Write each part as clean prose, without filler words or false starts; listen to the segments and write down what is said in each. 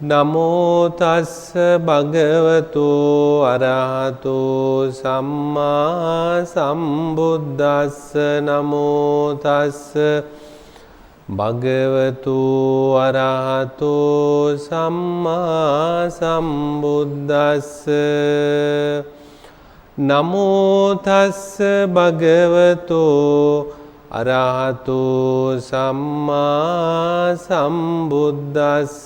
නමෝ තස්ස භගවතෝ අරහතෝ සම්මා සම්බුද්දස්ස නමෝ තස්ස භගවතෝ අරහතෝ සම්මා සම්බුද්දස්ස නමෝ තස්ස භගවතෝ අරහතෝ සම්මා සම්බුද්දස්ස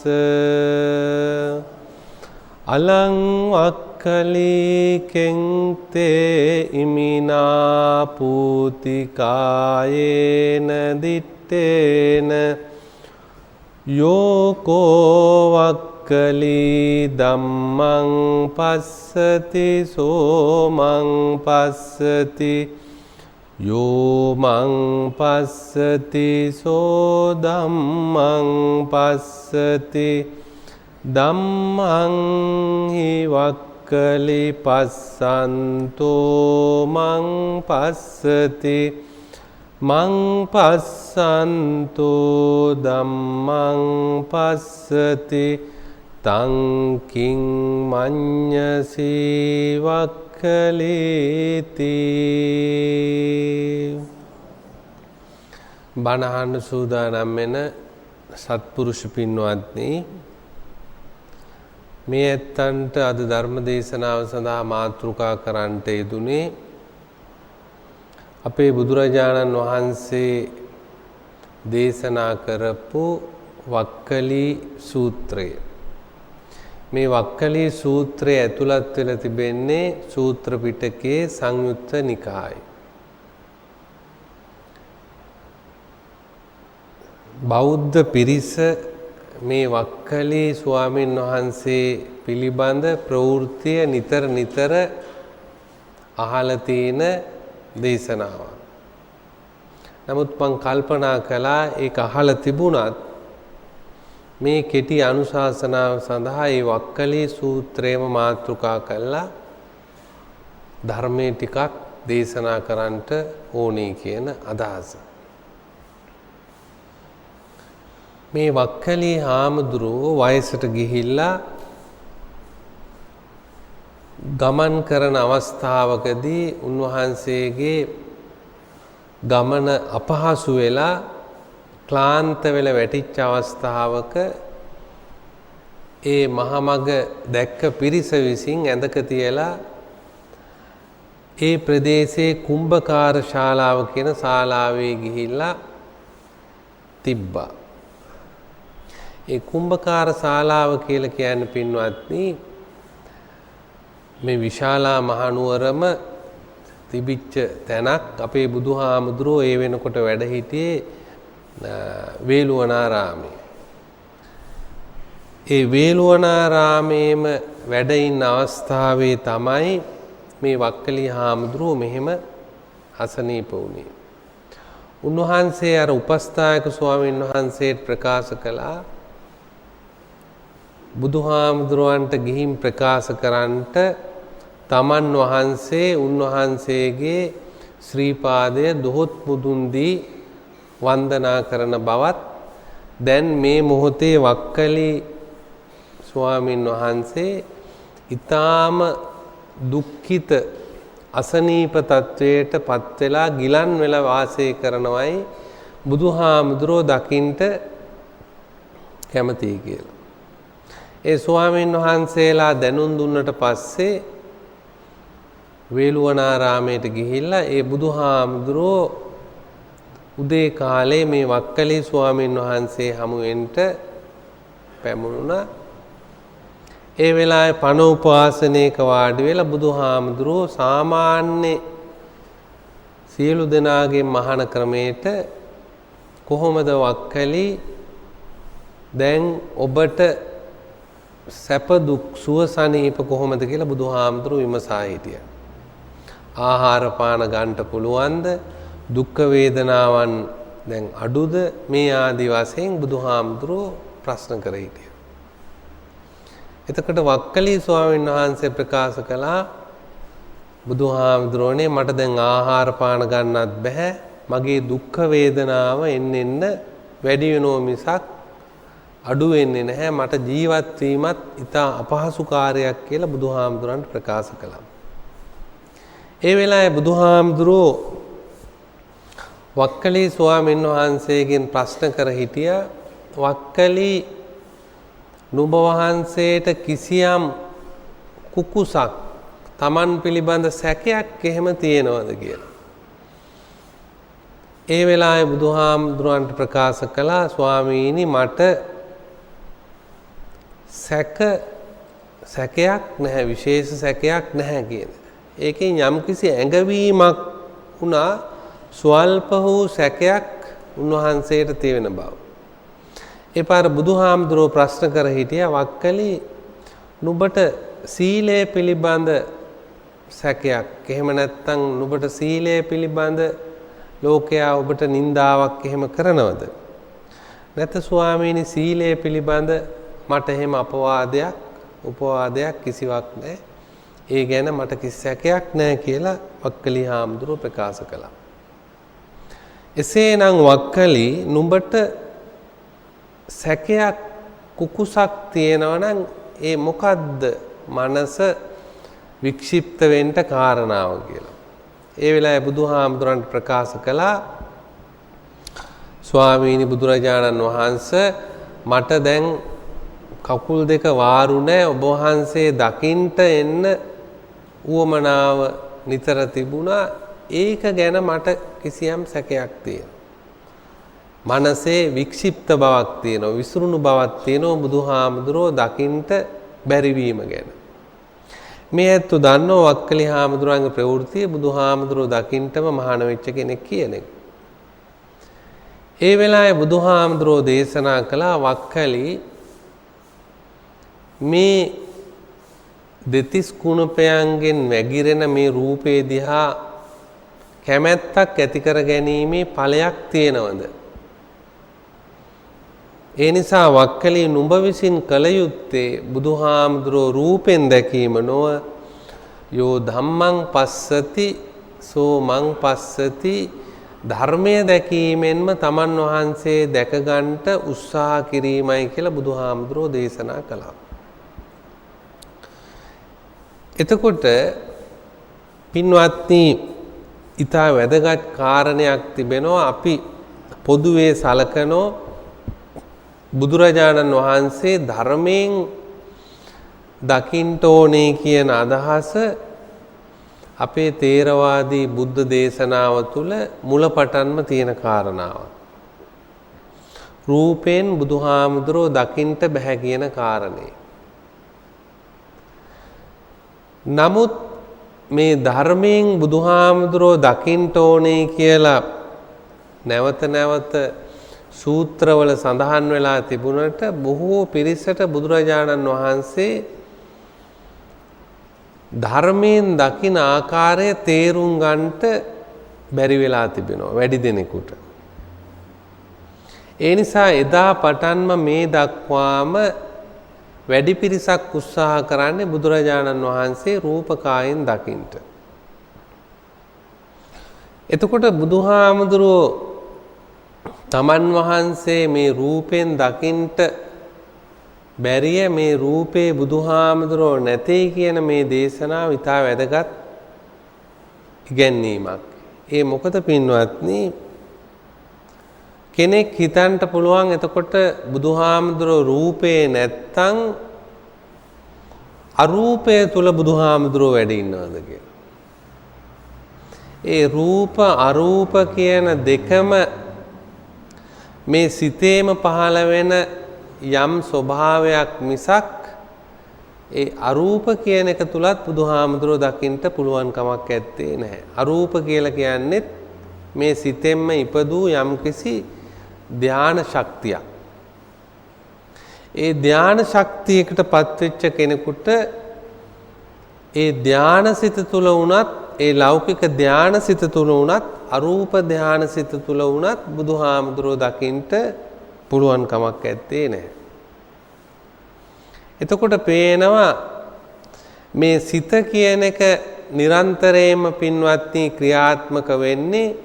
අලං වක්ඛලීකෙන් තේ ඉමිනා පූතිකායේන දිත්තේන යෝකෝ වක්ඛලී ධම්මං පස්සති සෝමං පස්සති යෝ මං පස්සති සෝ ධම්මං පස්සති ධම්මං හි වක්ඛලි පස්සන්තෝ මං පස්සති මං පස්සන්තෝ ධම්මං පස්සති තං කිං මඤ්ඤසී වක්ඛලීති. බණ අහන්න සූදානම් වෙන සත්පුරුෂ පින්වත්නි, මේ ඇත්තන්ට අද ධර්ම දේශනාව සඳහා මාතෘකා කරන්නට යෙදුනේ අපේ බුදුරජාණන් වහන්සේ දේශනා කරපු වක්ඛලී සූත්‍රය. මේ වක්ඛලී සූත්‍රය ඇතුළත් වෙලා තිබෙන්නේ සූත්‍ර පිටකයේ සංයුත්ත නිකායේ. බෞද්ධ පිරිස මේ වක්ඛලී ස්වාමීන් වහන්සේ පිළිබඳ ප්‍රවෘත්තිය නිතර අහලා තියෙන දේශනාවක්. නමුත් මං කල්පනා කළා ඒක අහලා තිබුණත් මේ කෙටි අනුශාසනාව සඳහා මේ වක්ඛලී සූත්‍රයම මාතෘකා කරලා ධර්මයේ ටිකක් දේශනා කරන්නට ඕනේ කියන අදහස. මේ වක්ඛලී හාමුදුරුවෝ වයසට ගිහිල්ලා ගමන් කරන අවස්ථාවකදී උන්වහන්සේගේ ගමන අපහසු වෙලා ක්ලාන්ත වෙලා වැටිච්ච අවස්ථාවක ඒ මහමග දැක්ක පිරිස විසින් ඇඳක තියලා ඒ ප්‍රදේශයේ කුම්භකාර ශාලාව කියන ශාලාවේ ගිහිල්ලා තිබ්බා. ඒ කුම්භකාර ශාලාව කියලා කියන්නේ පින්වත්නි, මේ විශාලා මහනුවරම තිබිච්ච තැනක්. අපේ බුදුහාමුදුරුවෝ ඒ වෙනකොට වැඩ හිටියේ වේළුවනාරාමයේ. ඒ වේළුවනාරාමයේම වැඩ ඉන්න අවස්ථාවේ තමයි මේ වක්ඛලී හාමුදුරුවෝ මෙහෙම අසනීප වුණේ. උන්වහන්සේ අර උපස්ථායක ස්වාමීන් වහන්සේට ප්‍රකාශ කළා, බුදුහාමුදුරුවන්ට ගිහින් ප්‍රකාශ කරන්නට තමන් වහන්සේ උන්වහන්සේගේ ශ්‍රී පාදය දොහොත් මුදුන් දී වන්දනා කරන බවත්, දැන් මේ මොහොතේ වක්ඛලී ස්වාමීන් වහන්සේ ඊටාම දුක්ඛිත අසනීප තත්වයට පත් වෙලා ගිලන් වෙලා වාසය කරනවයි බුදුහාමුදුරෝ දකින්ට කැමතියි කියලා. ඒ ස්වාමීන් වහන්සේලා දැනුම් දුන්නට පස්සේ වේළුවනාරාමයට ගිහිල්ලා ඒ බුදුහාමුදුරෝ උදේ කාලේ මේ වක්ඛලී ස්වාමීන් වහන්සේ හමුවෙන්ට පැමුණුණා. ඒ වෙලාවේ පණ උපාසනයක වාඩි වෙලා බුදුහාමුදුරෝ සාමාන්‍ය සියලු දෙනාගේ මහාන ක්‍රමයට කොහොමද වක්ඛලී දැන් ඔබට සැප දුක් සුව සනීප කොහොමද කියලා බුදුහාමුදුරෝ විමසා හිටියා. ආහාර පාන ගන්නට පුළුවන්ද? දුක් වේදනාවන් දැන් අඩුද? මේ ආදි වශයෙන් බුදුහාමුදුරෝ ප්‍රශ්න කර හිටියා. එතකොට වක්ඛලී ස්වාමීන් වහන්සේ ප්‍රකාශ කළා, බුදුහාමුදුරෝනේ මට දැන් ආහාර පාන ගන්නත් බෑ, මගේ දුක් වේදනාව එන්න වැඩි වෙනෝ මිසක් අඩු වෙන්නේ නැහැ. මට ජීවත් වීමත් ඉතා අපහසු කාර්යයක් කියලා බුදුහාමුදුරන්ට ප්‍රකාශ කළා. ඒ වෙලාවේ බුදුහාමුදුරෝ වක්කලී ස්වාමීන් වහන්සේගෙන් ප්‍රශ්න කර හිටියා, වක්කලී නුඹ වහන්සේට කිසියම් කුකුසක් තමන් පිළිබඳ සැකයක් එහෙම තියෙනවද කියලා. ඒ වෙලාවේ බුදුහාමුදුරන්ට ප්‍රකාශ කළා, ස්වාමීනි මට සැකයක් නැහැ, විශේෂ සැකයක් නැහැ කියන. ඒකෙන් යම්කිසි ඇඟවීමක් වුණා, ස්වල්ප වූ සැකයක් උන්වහන්සේට තියෙන බව. ඒ පාර බුදුහාමුදුරුවෝ ප්‍රශ්න කර හිටියා, වක්කලී නුඹට සීලය පිළිබඳ සැකයක්, එහෙම නැත්නම් නුඹට සීලය පිළිබඳ ලෝකයා ඔබට නින්දාවක් එහෙම කරනවද? නැත්නම් ස්වාමීනි සීලය පිළිබඳ මට එහෙම උපවාදයක් කිසිවක් නැහැ. ඒ ගැන මට කිසි සැකයක් නැහැ කියලා වක්කලී හාමුදුරුවෝ ප්‍රකාශ කළා. එසේනම් වක්කලී නුඹට සැකයක් කුකුසක් තියෙනවා නම් ඒ මොකද්ද මනස වික්ෂිප්ත වෙන්න කාරණාව කියලා. ඒ වෙලාවේ බුදුහාමුදුරන්ට ප්‍රකාශ කළා, ස්වාමීනි බුදුරජාණන් වහන්සේ මට දැන් කකුල් දෙක වාරු නැහැ, ඔබ වහන්සේ දකින්ට එන්න උවමනාව නිතර තිබුණා. ඒක ගැන මට කිසියම් සැකයක් තියෙනවා. මනසේ වික්ෂිප්ත බවක් තියෙනවා, විසිරුණු බවක් තියෙනවා බුදුහාමුදුරෝ දකින්ට බැරිවීම ගැන. මේ ඇත්තු දන්නෝ වක්කලී හාමුදුරන්ගේ ප්‍රවෘත්තිය බුදුහාමුදුරෝ දකින්ටම මහාන වෙච්ච කෙනෙක් කියන එක. ඒ වෙලාවේ බුදුහාමුදුරෝ දේශනා කළා, වක්කලී මේ දෙතිස් කුණපයන්ගෙන් වැగిරෙන මේ රූපේ දිහා කැමැත්තක් ඇති කර ගැනීමේ ඵලයක් තියෙනවද? ඒ නිසා වක්කලී නුඹ විසින් කළ යුත්තේ බුදුහාමුදුරෝ රූපෙන් දැකීම නොව යෝ ධම්මං පස්සති සෝ මං පස්සති, ධර්මය දැකීමෙන්ම තමන් වහන්සේ දැක ගන්නට උත්සාහ කිරීමයි කියලා බුදුහාමුදුරෝ දේශනා කළා. එතකොට පින්වත්නි, ඊටා වැදගත් කාරණයක් තිබෙනවා. අපි පොදුවේ සලකනෝ බුදුරජාණන් වහන්සේ ධර්මයෙන් දකින්න ඕනේ කියන අදහස අපේ තේරවාදී බුද්ධ දේශනාව තුළ මුලපටන්ම තියෙන කාරණාවක්. රූපයෙන් බුදුහාමුදුරෝ දකින්න බෑ කියන කාරණේ. නමුත් මේ ධර්මයෙන් බුදුහාමුදුරෝ දකින්න ඕනේ කියලා නැවත නැවත සූත්‍රවල සඳහන් වෙලා තිබුණට බොහෝ පිරිසට බුදුරජාණන් වහන්සේ ධර්මයෙන් දකින ආකාරය තේරුම් ගන්නට බැරි වෙලා තිබෙනවා වැඩි දෙනෙකුට. ඒ නිසා එදා පටන්ම මේ දක්වාම වැඩි පිරිසක් උත්සාහ කරන්නේ බුදුරජාණන් වහන්සේ රූපකායෙන් දකින්නට. එතකොට බුදුහාමුදුරුවෝ තමන් වහන්සේ මේ රූපෙන් දකින්නට බැරිය මේ රූපේ බුදුහාමුදුරුවෝ නැtei කියන මේ දේශනාව ඉතා වැදගත් ඉගැන්වීමක්. ඒ මොකද පින්වත්නි, කෙනෙක් හිතන්න පුළුවන් එතකොට බුදුහාමුදුරුවෝ රූපේ නැත්තම් අරූපය තුල බුදුහාමුදුරුවෝ වැඩ ඉන්නවද කියලා. ඒ රූප අරූප කියන දෙකම මේ සිතේම පහළ වෙන යම් ස්වභාවයක් මිසක් ඒ අරූප කියන එක තුලත් බුදුහාමුදුරුවෝ දකින්න පුළුවන් කමක් ඇත්තේ නැහැ. අරූප කියලා කියන්නේ මේ සිතෙන්ම ඉපදූ යම්කිසි ධාන ශක්තියක්. ඒ ධාන ශක්තියකට පත්වෙච්ච කෙනෙකුට ඒ ධානසිත තුල වුණත්, ඒ ලෞකික ධානසිත තුල වුණත්, අරූප ධානසිත තුල වුණත් බුදුහාමුදුරුවෝ දකින්න පුළුවන් කමක් ඇත්තේ නැහැ. එතකොට පේනවා මේ සිත කියන එක නිරන්තරයෙන්ම පින්වත්නි ක්‍රියාත්මක වෙන්නේ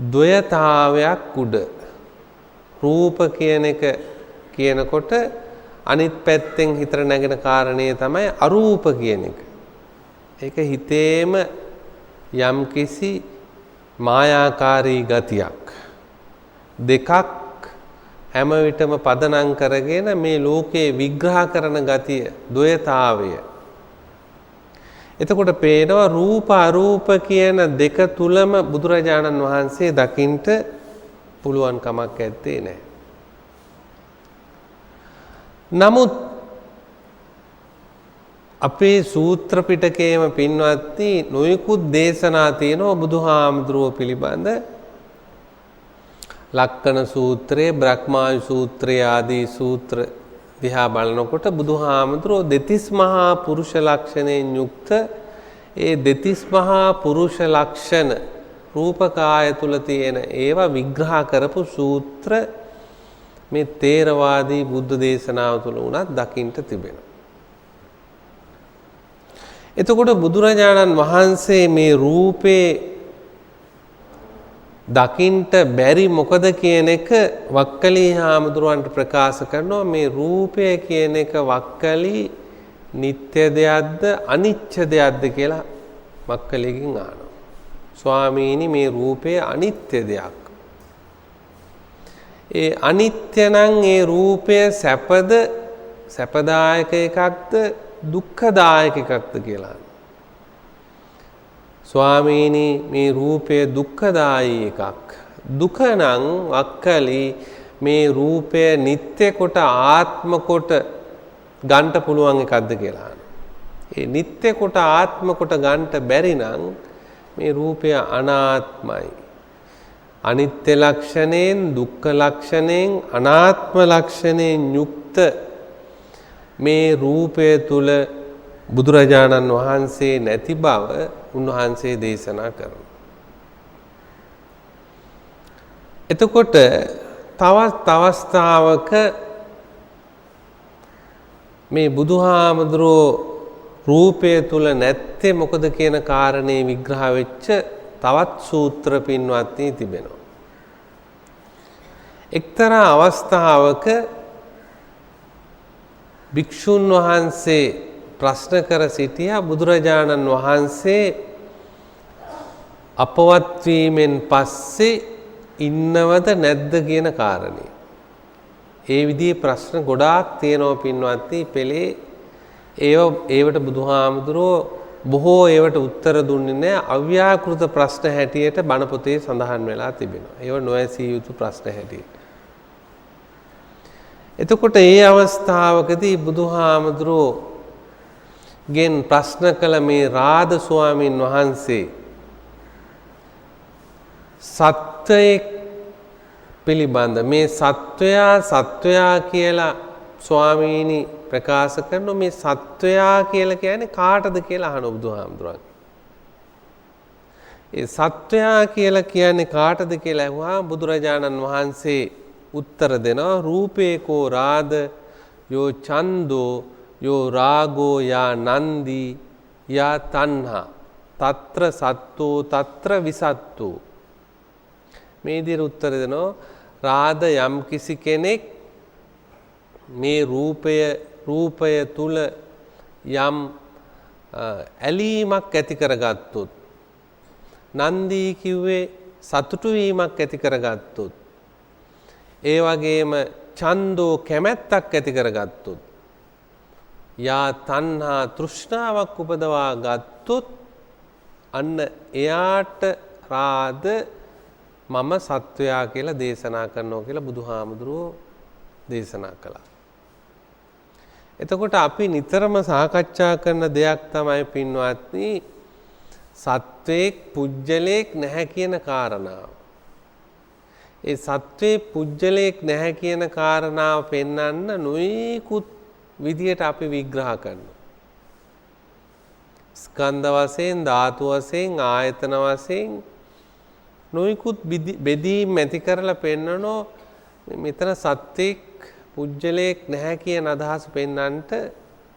ද්වයතාවයක් උඩ. රූප කියන එක කියනකොට අනිත් පැත්තෙන් හිතට නැගෙන කාරණේ තමයි අරූප කියන එක. ඒක හිතේම යම්කිසි මායාකාරී ගතියක් දෙකක් හැම විටම පදනම් කරගෙන මේ ලෝකේ විග්‍රහ කරන ගතිය ද්වයතාවය. එතකොට පේනවා රූප අරූප කියන දෙක තුලම බුදුරජාණන් වහන්සේ දකින්ට පුළුවන් කමක් ඇත්තේ නැහැ. නමුත් අපේ සූත්‍ර පිටකයේම පින්වත්නි නොයෙකුත් දේශනා තියෙනවා බුදුහාමුදුරුව පිළිබඳ. ලක්කන සූත්‍රයේ බ්‍රහ්මායු සූත්‍රයේ ආදී සූත්‍ර දිහා බලනකොට බුදුහාමුදුරුව දෙතිස් මහා පුරුෂ ලක්ෂණයෙන් යුක්ත ඒ දෙතිස් මහා පුරුෂ ලක්ෂණ රූපකාය තුල තියෙන ඒවා විග්‍රහ කරපු සූත්‍ර මේ තේරවාදී බුද්ධ දේශනාව තුල උනත් දකින්න තිබෙනවා. එතකොට බුදුරජාණන් වහන්සේ මේ රූපේ දකින්ට බැරි මොකද කියන එක වක්කලී හාමුදුරුවන්ට ප්‍රකාශ කරනවා. මේ රූපය කියන එක වක්කලී නිත්‍ය දෙයක්ද අනිත්‍ය දෙයක්ද කියලා වක්කලීගෙන් අහනවා. ස්වාමීනි මේ රූපය අනිත්‍ය දෙයක්. ඒ අනිත්‍ය නම් ඒ රූපය සැපද සැපදායක එකක්ද දුක්ඛදායක එකක්ද කියලා. ස්වාමීනි මේ රූපය දුක්ඛදායී එකක්. දුක නම් වක්කලි මේ රූපය නිත්‍ය කොට ආත්ම කොට ගන්න පුළුවන් එකක්ද කියලා. ඒ නිත්‍ය කොට ආත්ම කොට ගන්න බැරි නම් මේ රූපය අනාත්මයි. අනිත්‍ය ලක්ෂණයෙන් දුක්ඛ ලක්ෂණයෙන් අනාත්ම ලක්ෂණයෙන් යුක්ත මේ රූපය තුල බුදුරජාණන් වහන්සේ නැති බව උන්වහන්සේ දේශනා කරනවා. එතකොට තවත් අවස්ථාවක මේ බුදුහාමුදුරෝ රූපය තුල නැත්තේ මොකද කියන කාරණේ විග්‍රහ වෙච්ච තවත් සූත්‍ර පින්වත්නි තිබෙනවා. එක්තරා අවස්ථාවක භික්ෂුන් වහන්සේ ප්‍රශ්න කර සිටියා බුදුරජාණන් වහන්සේ අපවත් වීමෙන් පස්සේ ඉන්නවද නැද්ද කියන කාරණේ. ඒ විදිහේ ප්‍රශ්න ගොඩාක් තියෙනවා පින්වත්නි පෙළේ. ඒවට බුදුහාමුදුරෝ බොහෝ ඒවට උත්තර දුන්නේ නැහැ. අව්‍යාකෘත ප්‍රශ්න හැටියට බණ පොතේ සඳහන් වෙලා තිබෙනවා. ඒව නොඇසිය යුතු ප්‍රශ්න හැටියට. එතකොට ඒ අවස්ථාවකදී බුදුහාමුදුරෝ ගෙන් ප්‍රශ්න කළ මේ රාද ස්වාමීන් වහන්සේ සත්වයෙක් පිළිබඳ මේ සත්වයා කියලා ස්වාමීනි ප්‍රකාශ කරන මේ සත්වයා කියලා කියන්නේ කාටද කියලා අහන බුදුහාමුදුරන්. ඒ සත්වයා කියලා කියන්නේ කාටද කියලා අහුවා බුදුරජාණන් වහන්සේ උත්තර දෙනවා රූපේකෝ රාද යෝ ඡන්தோ යෝ රාගෝ යා නන්දි යා තණ්හා తත්‍ර සත්තෝ තත්‍ර විසත්තෝ. මේ විදිහට උත්තර දෙනවා රාද යම් කිසි කෙනෙක් මේ රූපය තුල යම් ඇලීමක් ඇති කරගත්තොත් නන්දී කිව්වේ සතුටු වීමක් ඇති කරගත්තොත් ඒ වගේම ඡන්தோ කැමැත්තක් ඇති කරගත්තොත් යා තණ්හා තෘෂ්ණාවක් උපදවා ගත්තොත් අන්න එයාට රාද මම සත්වයා කියලා දේශනා කරනවා කියලා බුදුහාමුදුරුවෝ දේශනා කළා. එතකොට අපි නිතරම සාකච්ඡා කරන දෙයක් තමයි පින්වත්නි සත්වේක් පුජ්‍යලේක් නැහැ කියන කාරණාව. ඒ සත්වේ පුජ්‍යලේක් නැහැ කියන කාරණාව පෙන්වන්න නොයෙකුත් විදියට අපි විග්‍රහ කරනවා. ස්කන්ධ වශයෙන් ධාතු වශයෙන් ආයතන වශයෙන් නොයෙකුත් බෙදීම් ඇති කරලා පෙන්වනෝ මෙතන සත්‍යෙක් පුජ්‍යලේක් නැහැ කියන අදහස පෙන්වන්නට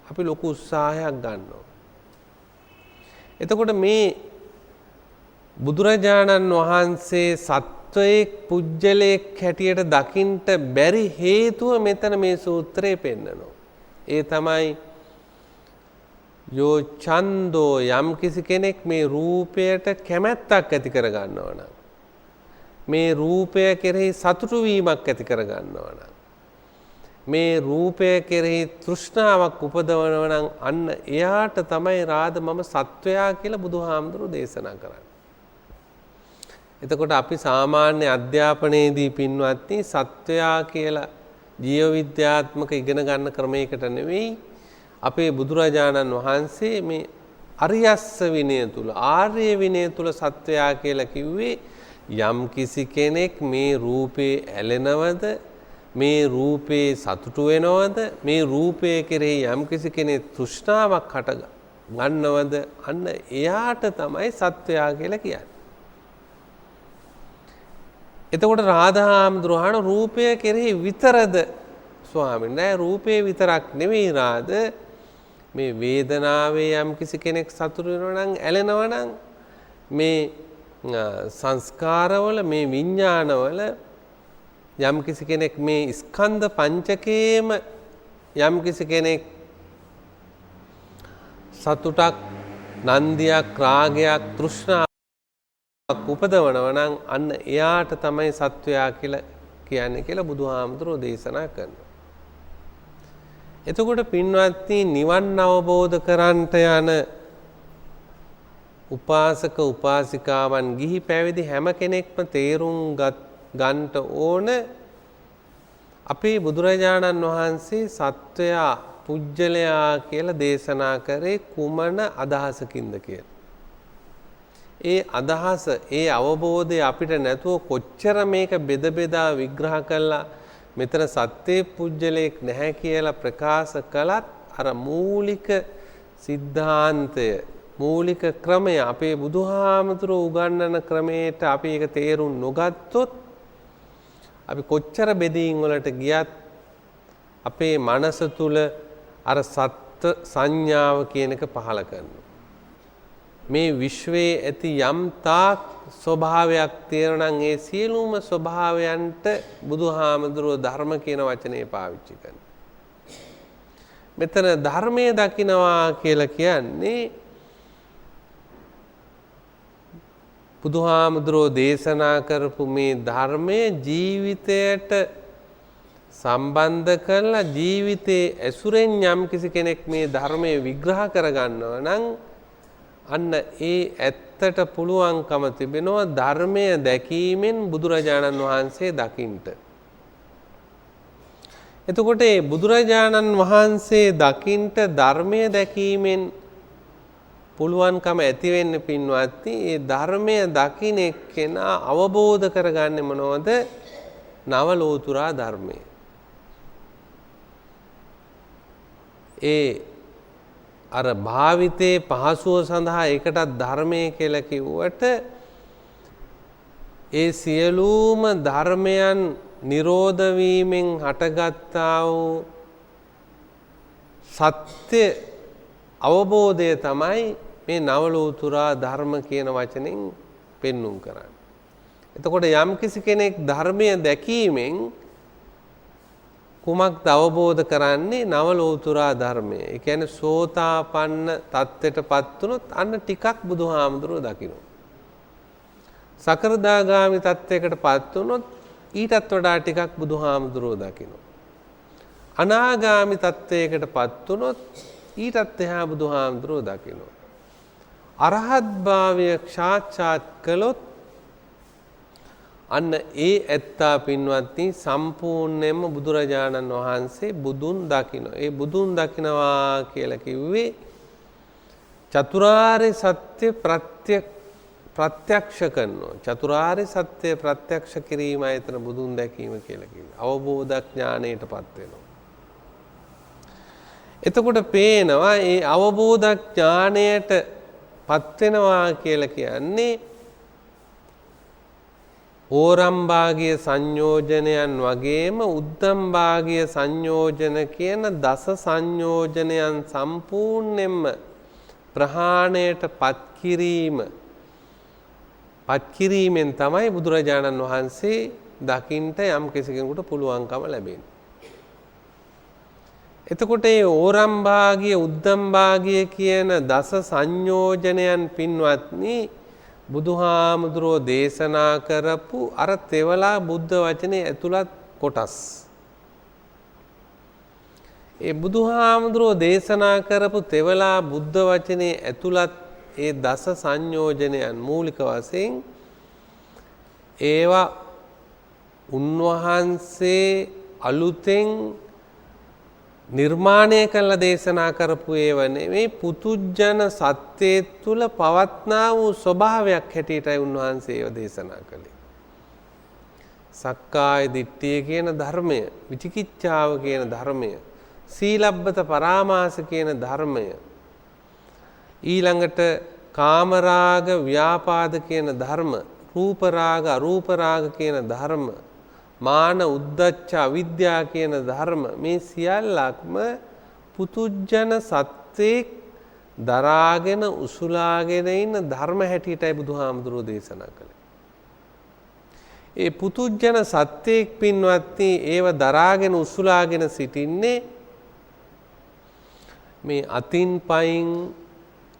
අපි ලොකු උත්සාහයක් ගන්නවා. එතකොට මේ බුදුරජාණන් වහන්සේ සත්වයෙක් පුජ්‍යලයක් හැටියට දකින්ට බැරි හේතුව මෙතන මේ සූත්‍රයේ පෙන්නනවා. ඒ තමයි යෝ ඡන්தோ යම් කිසි කෙනෙක් මේ රූපයට කැමැත්තක් ඇති කර ගන්නවා නම් මේ රූපය කෙරෙහි සතුටු වීමක් ඇති කර ගන්නවා නම් මේ රූපය කෙරෙහි තෘෂ්ණාවක් උපදවනවා නම් අන්න එයාට තමයි රාද මම සත්වයා කියලා බුදුහාමුදුරු දේශනා කරන්නේ. එතකොට අපි සාමාන්‍ය අධ්‍යාපනයේදී පින්වත්නි සත්වයා කියලා ජීව විද්‍යාත්මක ඉගෙන ගන්න ක්‍රමයකට නෙවෙයි අපේ බුදුරජාණන් වහන්සේ මේ අරියස්ස විනය තුල ආර්ය විනය තුල සත්වයා කියලා කිව්වේ යම් කිසි කෙනෙක් මේ රූපේ ඇලෙනවද මේ රූපේ සතුටු වෙනවද මේ රූපය කෙරෙහි යම් කිසි කෙනෙක් තෘෂ්ණාවක් හට ගන්නවද අන්න එයාට තමයි සත්වයා කියලා කියන්නේ. එතකොට රාධාහාමුදුරුවෝ රූපය කෙරෙහි විතරද ස්වාමීන් වහන්සේ රූපේ විතරක් නෙවෙයි රාද මේ වේදනාවේ යම් කිසි කෙනෙක් සතුටු වෙනවා නම් ඇලෙනවා නම් මේ සංස්කාරවල මේ විඥානවල යම් කිසි කෙනෙක් මේ ස්කන්ධ පංචකයේම යම් කිසි කෙනෙක් සතුටක් නන්දියක් රාගයක් තෘෂ්ණාවක් උපදවනවා නම් අන්න එයාට තමයි සත්වයා කියලා කියන්නේ කියලා බුදුහාමුදුරෝ දේශනා කරනවා. එතකොට පින්වත්නි නිවන් අවබෝධ කරන්ට යන උපාසක උපාසිකාවන් ගිහි පැවිදි හැම කෙනෙක්ම තේරුම් ගන්නට ඕන අපේ බුදුරජාණන් වහන්සේ සත්වයා පුජ්‍යලයා කියලා දේශනා කරේ කුමන අදහසකින්ද කියලා. ඒ අදහස ඒ අවබෝධය අපිට නැතුව කොච්චර මේක බෙද බෙදා විග්‍රහ කළා මෙතන සත්‍ය පුජ්‍යලයක් නැහැ කියලා ප්‍රකාශ කළත් අර මූලික સિદ્ધාන්තය මූලික ක්‍රමය අපේ බුදුහාමුදුරුවෝ උගන්වන ක්‍රමයට අපි ඒක තේරුම් නොගත්තොත් අපි කොච්චර බෙදීම් වලට ගියත් අපේ මනස තුල අර සත්ත්ව සංඥාව කියන එක පහළ කරනවා. මේ විශ්වයේ ඇති යම් තාක් ස්වභාවයක් තියෙනවා නම් ඒ සියලුම ස්වභාවයන්ට බුදුහාමුදුරුවෝ ධර්ම කියන වචනේ පාවිච්චි කරනවා. මෙතන ධර්මයේ දකින්නවා කියලා කියන්නේ බුදුහාමුදුරුවෝ දේශනා කරපු මේ ධර්මයේ ජීවිතයට සම්බන්ධ කරලා ජීවිතයේ ඇසුරෙන් යම් කිසි කෙනෙක් මේ ධර්මයේ විග්‍රහ කරගන්නවා නම් අන්න ඒ ඇත්තට පුළුවන්කම තිබෙනවා ධර්මය දැකීමෙන් බුදුරජාණන් වහන්සේ දකින්ට. එතකොට මේ බුදුරජාණන් වහන්සේ දකින්ට ධර්මය දැකීමෙන් පුළුවන්කම ඇති වෙන්න පින්වත්නි ඒ ධර්මය දකින්න එක්කෙනා අවබෝධ කරගන්නේ මොනවද? නව ලෝතුරා ධර්මය. ඒ අර භාවිතේ පහසුව සඳහා ඒකටත් ධර්මයේ කියලා කිව්වට ඒ සියලුම ධර්මයන් නිරෝධ වීමෙන් හටගත්තා වූ සත්‍ය අවබෝධය තමයි මේ නවලෝතුරා ධර්ම කියන වචනෙන් පෙන්눔 කරන්නේ. එතකොට යම් කිසි කෙනෙක් ධර්මය දැකීමෙන් කුමක්ද අවබෝධ කරන්නේ? නවලෝතුරා ධර්මය. ඒ කියන්නේ සෝතාපන්න තත්ත්වයටපත් වුණොත් අන්න ටිකක් බුදුහාමුදුරුවෝ දකිනවා. සකෘදාගාමි තත්ත්වයකටපත් වුණොත් ඊටත් වඩා ටිකක් බුදුහාමුදුරුවෝ දකිනවා. අනාගාමි තත්ත්වයකටපත් වුණොත් ඊටත් එහා බුදුහාමුදුරුවෝ දකිනවා. අරහත් භාවය සාක්ෂාත් කළොත් අන්න ඒ ඇත්තා පින්වත්නි සම්පූර්ණයෙන්ම බුදුරජාණන් වහන්සේ බුදුන් දකිනවා. ඒ බුදුන් දකිනවා කියලා කිව්වේ චතුරාර්ය සත්‍ය ප්‍රත්‍යක්ෂ කරනවා. චතුරාර්ය සත්‍ය ප්‍රත්‍යක්ෂ කිරීමයි එතන බුදුන් දැකීම කියලා කිව්වේ. අවබෝධ ඥාණයටපත් වෙනවා. එතකොට පේනවා ඒ අවබෝධ ඥාණයට පත් වෙනවා කියලා කියන්නේ ඕරම්භාගීය සංයෝජනයන් වගේම උද්දම්භාගීය සංයෝජන කියන දස සංයෝජනයන් සම්පූර්ණයෙන්ම ප්‍රහාණයට පත් කිරීම පත් කිරීමෙන් තමයි බුදුරජාණන් වහන්සේ දකින්ට යම් කෙනෙකුට පුළුවන්කම ලැබෙන්නේ. එතකොට මේ ඕරම් භාගය උද්දම් භාගය කියන දස සංයෝජනයන් පින්වත්නි බුදුහාමුදුරෝ දේශනා කරපු අර තෙවලා බුද්ධ වචනේ ඇතුළත් කොටස්. ඒ බුදුහාමුදුරෝ දේශනා කරපු තෙවලා බුද්ධ වචනේ ඇතුළත් ඒ දස සංයෝජනයන් මූලික වශයෙන් ඒවා උන්වහන්සේ අලුතෙන් නිර්මාණය කළ දේශනා කරපු ඒව නෙමෙයි පුතුජන සත්‍යයේ තුල පවත්නා වූ ස්වභාවයක් හැටියටයි උන්වහන්සේ ඒව දේශනා කළේ. සක්කාය දිට්ඨිය කියන ධර්මය, විචිකිච්ඡාව කියන ධර්මය, සීලබ්බත පරාමාස කියන ධර්මය, ඊළඟට කාමරාග ව්‍යාපාද කියන ධර්ම, රූපරාග අරූපරාග කියන ධර්ම, මාන උද්දච්ච අවිද්‍යා කියන ධර්ම, මේ සියල්ලක්ම පුතුජන සත්‍යෙක් දරාගෙන උසුලාගෙන ඉන්න ධර්ම හැටියටයි බුදුහාමුදුරෝ දේශනා කළේ. ඒ පුතුජන සත්‍යෙක් පින්වත්නි ඒව දරාගෙන උසුලාගෙන සිටින්නේ මේ අතින් පයින්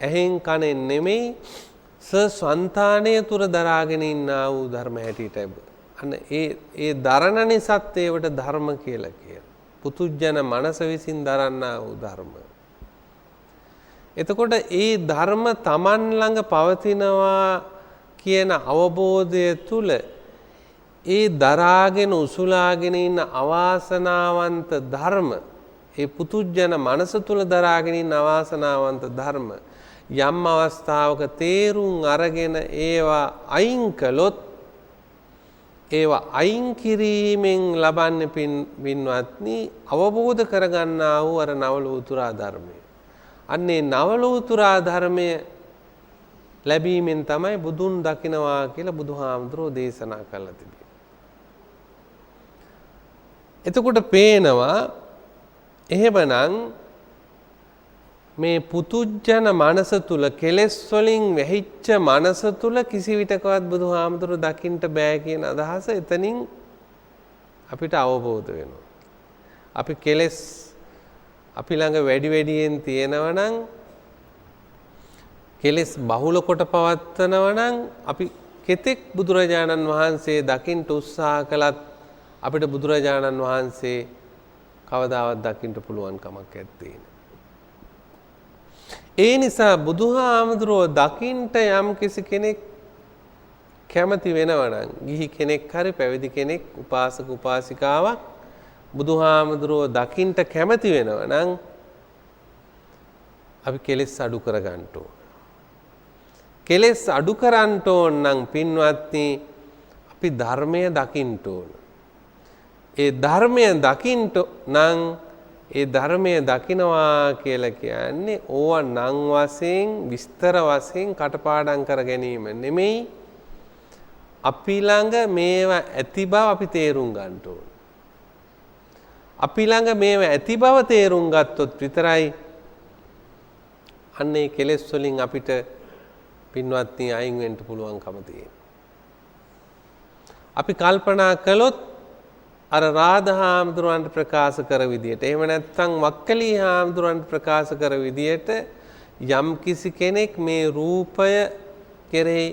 ඇහෙන් කනෙන් නෙමෙයි ස්වන්තානය තුර දරාගෙන ඉන්නා වූ ධර්ම හැටියටයි. අන්න ඒ දරණ නිසත් ඒවට ධර්ම කියලා කියනවා. පුතුජන මනස විසින් දරන්නා වූ ධර්ම. එතකොට ඒ ධර්ම Taman ළඟ පවතිනවා කියන අවබෝධය තුල ඒ දරාගෙන උසුලාගෙන ඉන්න අවාසනාවන්ත ධර්ම, ඒ පුතුජන මනස තුල දරාගෙන ඉන්න අවාසනාවන්ත ධර්ම යම් අවස්ථාවක තේරුම් අරගෙන ඒවා අයින් කළොත් ඒවා අයින් කිරීමෙන් ලබන්නේ පින්වත්නි අවබෝධ කරගන්නා වූ අර නවලෝතුරා ධර්මය. අන්නේ නවලෝතුරා ධර්මය ලැබීමෙන් තමයි බුදුන් දකිනවා කියලා බුදුහාමුදුරෝ දේශනා කළා තිබෙන්නේ. එතකොට පේනවා එහෙමනම් මේ පුතුජන මනස තුල කෙලෙස් වලින් වැහිච්ච මනස තුල කිසි විටකවත් බුදුහාමුදුරුවෝ දකින්න බෑ කියන අදහස එතනින් අපිට අවබෝධ වෙනවා. අපි කෙලෙස් අපි ළඟ වැඩි වැඩියෙන් තියෙනවා නම් කෙලෙස් බහුල කොට පවත්නවා නම් අපි කෙතෙක් බුදුරජාණන් වහන්සේ දකින්න උත්සාහ කළත් අපිට බුදුරජාණන් වහන්සේ කවදාවත් දකින්න පුළුවන් කමක් නැත්තේ. ඒ නිසා බුදුහාමුදුරුවෝ දකින්ට යම් කිසි කෙනෙක් කැමති වෙනවා නම් ගිහි කෙනෙක් හරි පැවිදි කෙනෙක් උපාසක උපාසිකාවක් බුදුහාමුදුරුවෝ දකින්ට කැමති වෙනවා නම් අපි කෙලෙස් අඩු කරගන්න ඕන. කෙලෙස් අඩු කරන්න ඕන නම් පින්වත්නි අපි ධර්මය දකින්න ඕන. ඒ ධර්මය දකින්න නම් ඒ ධර්මය දකිනවා කියලා කියන්නේ ඕවා නම් වශයෙන් විස්තර වශයෙන් කටපාඩම් කර ගැනීම නෙමෙයි, අපි ළඟ මේවා ඇති බව අපි තේරුම් ගන්න ඕන. අපි ළඟ මේවා ඇති බව තේරුම් ගත්තොත් විතරයි අන්නේ කෙලෙස් වලින් අපිට පින්වත්නි අයින් වෙන්න පුළුවන්කම තියෙන්නේ. අපි කල්පනා කළොත් අර රාධහාමුදුරන්ට ප්‍රකාශ කර විදියට, එහෙම නැත්නම් වක්කලී හාමුදුරන්ට ප්‍රකාශ කර විදියට යම් කිසි කෙනෙක් මේ රූපය කෙරෙහි